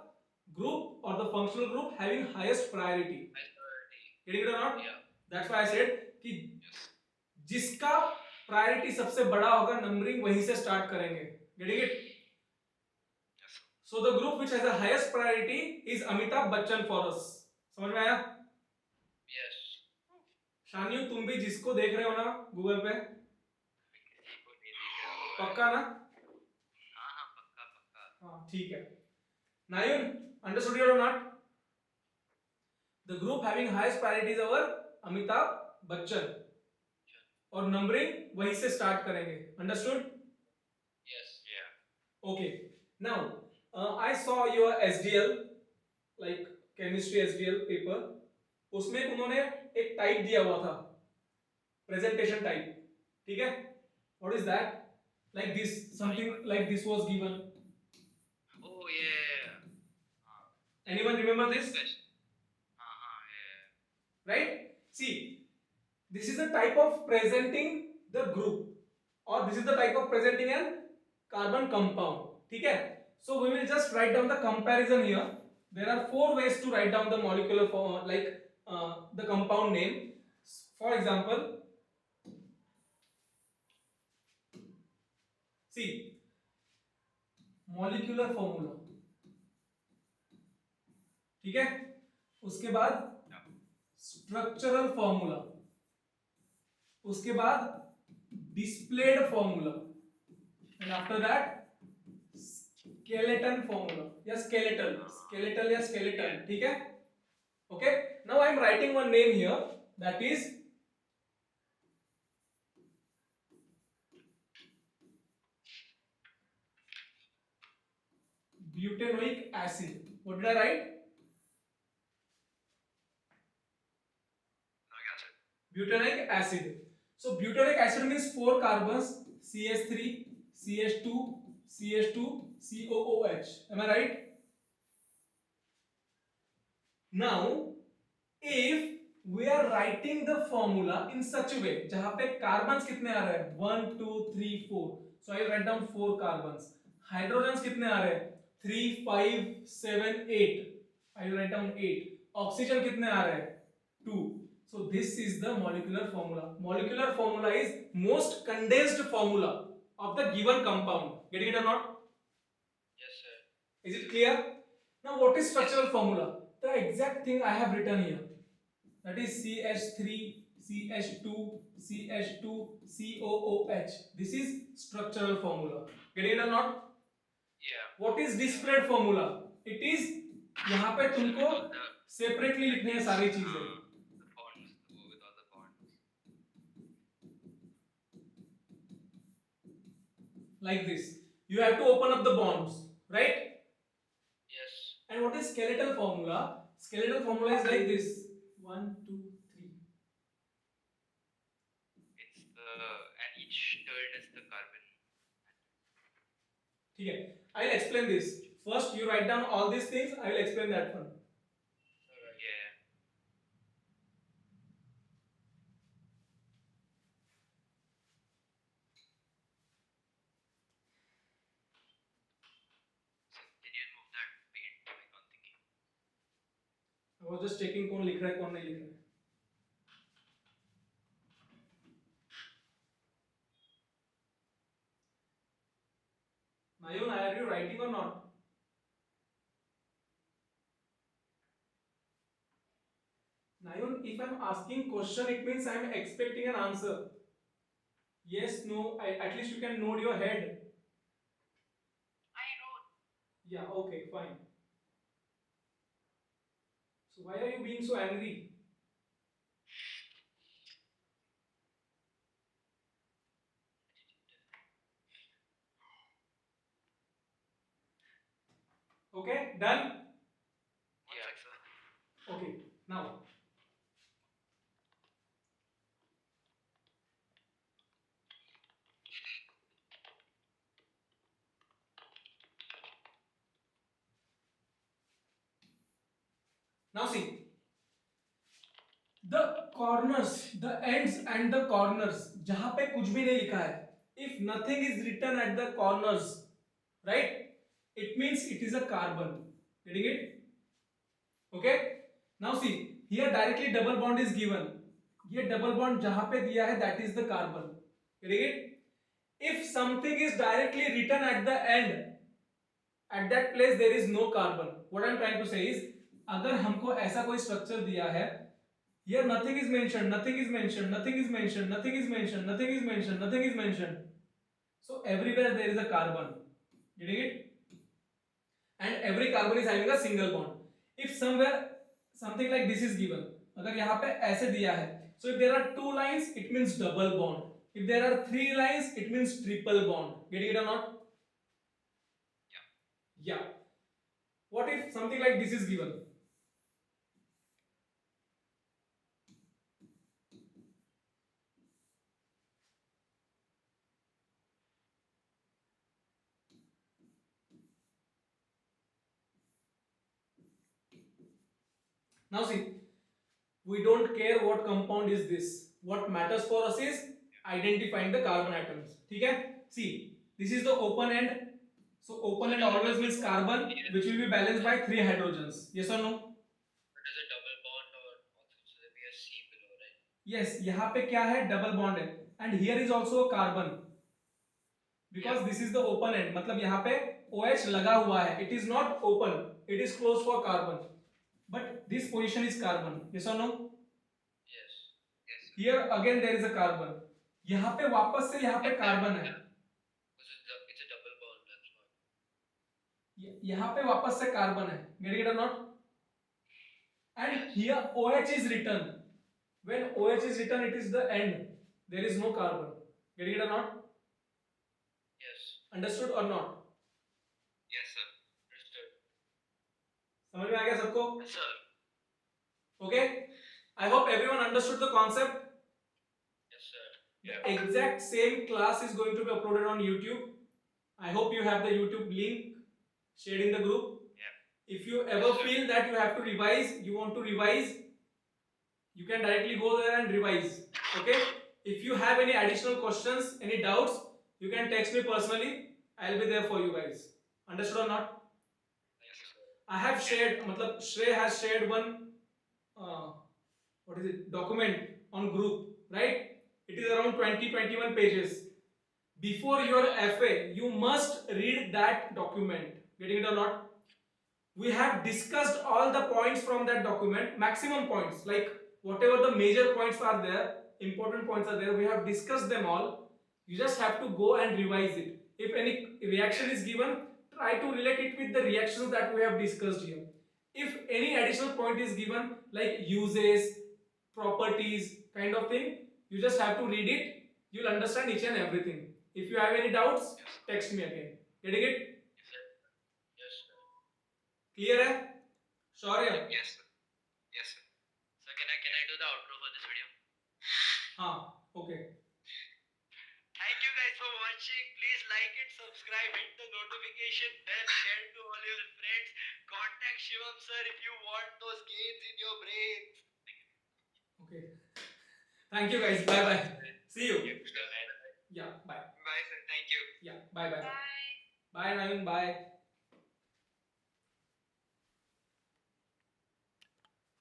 group or the functional group having highest priority. Getting it or not? Yeah. That's why I said कि जिसका priority सबसे बड़ा होगा numbering वहीं से start करेंगे. Getting it? So the group which has the highest priority is Amitabh Bachchan for us. समझ में आया? Yes. शान्यू, तुम भी जिसको देख रहे हो ना गूगल पे, पक्का ना? हाँ पक्का. हाँ ठीक है. Nayun, understood it or not? The group having highest priority is our Amitabh Bachchan. और नंबरिंग वहीं से स्टार्ट करेंगे. Understood? Yes. Yeah. Okay. Now I saw your SDL. Like, chemistry SDL paper, उसमें उन्होंने एक टाइप दिया हुआ था, प्रेजेंटेशन टाइप, ठीक है? What is that? Like this, something like this was given. Oh yeah. हाँ. Anyone remember this? हाँ yeah. Right? See, this is the type of presenting the group, or this is the type of presenting an carbon compound, ठीक है? So we will just write down the comparison here. There are 4 ways to write down the molecular form, like the compound name. For example, see, molecular formula, ठीक है? उसके बाद structural formula, उसके बाद displayed formula, and after that skeleton formula या skeletal या skeleton, ठीक है? Okay, now I am writing one name here, that is butanoic acid. What did I write? Butanoic acid. So butanoic acid means 4 carbons, CH3, CH2, CH2, COOH. Am I right? Now, if we are writing the formula in such a way, जहां पे carbons कितने आ रहे हैं? 1, 2, 3, 4. So I will write down 4 carbons. Hydrogens कितने आ रहे हैं? 3, 5, 7, 8. I will write down 8. Oxygen कितने आ रहे हैं? 2. So this is the molecular formula. Molecular formula is most condensed formula of the given compound. Getting it or not? Yes, sir. Is it clear? Now what is structural formula? The exact thing I have written here. That is CH3, CH2, CH2, COOH. This is structural formula. Getting it or not? Yeah. What is displayed formula? It is यहाँ पे तुमको separately लिखने हैं सारी चीजें. The bonds with all the bonds. Like this. You have to open up the bonds, right? Yes. And what is skeletal formula? Skeletal formula is like this. 1, 2, 3. It's and each turn is the carbon. ठीक है. I will explain this. First, you write down all these things. I will explain that one. Alright. Yeah. So can you move that paint icon thingy? I was just checking कौन लिख रहा है कौन नहीं लिख रहा है. Mayun, are you writing or not? Nayun, if I'm asking question, it means I'm expecting an answer. Yes, no, at least you can nod your head. I wrote. Yeah, okay, fine. So why are you being so angry? Okay, done? Yeah. Okay, now. Now see, the corners, the ends and the corners, जहां पे कुछ भी नहीं लिखा है, if nothing is written at the corners, right, it means it is a carbon. Getting it? Okay. Now see, here directly double bond is given. ये double bond जहां पे दिया है, that is the carbon. Getting it? If something is directly written at the end, at that place there is no carbon. What I am trying to say is, अगर हमको ऐसा कोई structure दिया है, here nothing is mentioned, nothing is mentioned, nothing is mentioned, nothing is mentioned, nothing is mentioned, nothing is mentioned. So everywhere there is a carbon. Getting it? And every carbon is having a single bond. If somewhere something like this is given, अगर यहाँ पे ऐसे दिया है, so if there are 2 lines, it means double bond. If there are 3 lines, it means triple bond. Getting it or not? Yeah. What if something like this is given? Now see, we don't care what compound is this. What matters for us is identifying the carbon atoms. ठीक है? See, this is the open end. So open end always means carbon, which will be balanced by 3 hydrogens. Yes or no? But there's a double bond or also should there be a C below, right? Yes, यहाँ पे क्या है? Double bond है. And here is also a carbon. Because this is the open end. मतलब यहाँ पे OH लगा हुआ है. It is not open. It is closed for carbon. But this position is carbon. Yes or no? Yes. Yes. Here again there is a carbon. यहाँ पे वापस से यहाँ पे कार्बन है. It's a double bond, that's why. यहाँ पे वापस से कार्बन है. Getting it or not? And here OH is written. When OH is written, it is the end. There is no carbon. Getting it or not? Yes. Understood or not? Yes, sir. Understood. समझ में आ गया सबको? Yes, sir. Okay? I hope everyone understood the concept. Yes, sir. The exact same class is going to be uploaded on YouTube. I hope you have the YouTube link shared in the group. Yeah. If you ever feel that you have to revise, you want to revise, you can directly go there and revise. Okay? If you have any additional questions, any doubts, you can text me personally. I'll be there for you guys. Understood or not? Yes, sir. I have shared, matlab Shrey has shared one what is it, document on group, right? It is around 20-21 pages. Before your FA, you must read that document. Getting it or not? We have discussed all the points from that document, maximum points, like whatever the major points are there, important points are there, we have discussed them all. You just have to go and revise it. If any reaction is given, try to relate it with the reactions that we have discussed here. If any additional point is given, like uses, properties, kind of thing, you just have to read it. You'll understand each and everything. If you have any doubts, text me again. Getting it? Yes, sir. Yes, sir. Clear hai? Sure hai? Yes, sir. Yes, sir. So can I do the outro for this video? हाँ, okay. Thank you guys for watching. Please like it, subscribe, hit the notification bell, share to all your friends. Contact Shivam sir if you want those gains in your brains. Okay. Thank you guys. Bye bye. See you. Bye. Yeah, bye. Bye, sir. Thank you. Yeah, bye bye. Bye. Bye, Nayun. Bye.